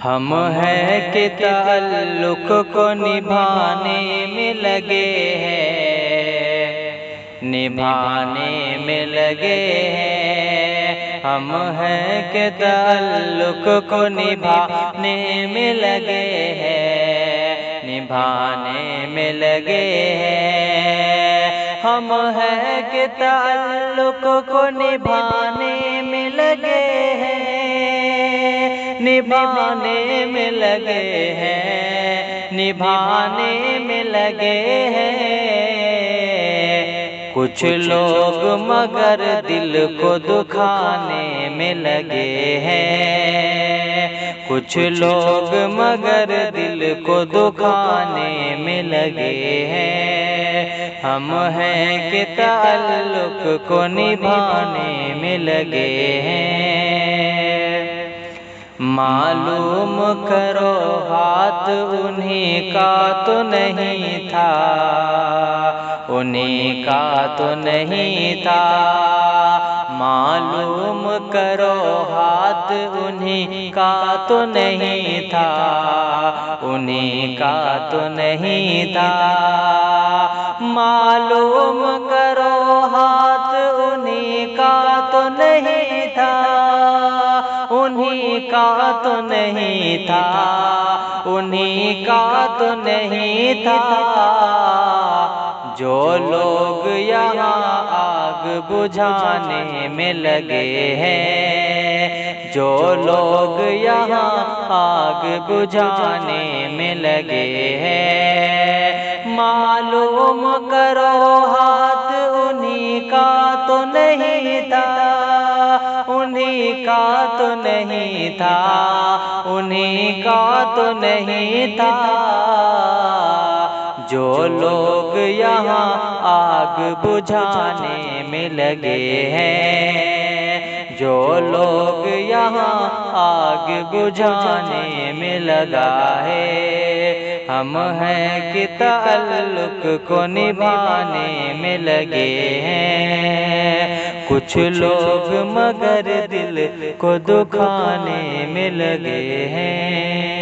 हम हैं कि ताल्लुक़ को निभाने में लगे हैं, निभाने में लगे हैं। हम हैं कि ताल्लुक़ को निभाने में लगे हैं, निभाने में लगे हैं। हम हैं कि ताल्लुक़ को निभाने में लगे हैं, निभाने में लगे हैं, निभाने में लगे हैं। कुछ लोग मगर दिल को दुखाने में लगे हैं, कुछ लोग मगर दिल को दुखाने में लगे हैं। हम हैं कि ताल्लुक़ को निभाने में लगे हैं। मालूम करो हाथ उन्हीं का तो नहीं था, उन्हीं का तो नहीं था। मालूम करो हाथ उन्हीं का तो नहीं था, उन्हीं का तो नहीं था। मालूम करो हाथ उन्हीं का तो नहीं था, उन्हीं का तो नहीं था, उन्हीं का तो नहीं था। जो लोग यहाँ आग बुझाने में लगे हैं, जो लोग यहाँ आग बुझाने में लगे हैं। मालूम करो हाथ उन्हीं का तो नहीं था, उन्हीं का तो नहीं था, उन्हीं का तो नहीं था। जो लोग यहाँ आग बुझाने में लगे हैं, जो लोग यहाँ आग बुझाने में लगा है। हम हैं कि ताल्लुक़ को निभाने में लगे हैं। कुछ लोग मगर दिल को दुखाने में लगे हैं।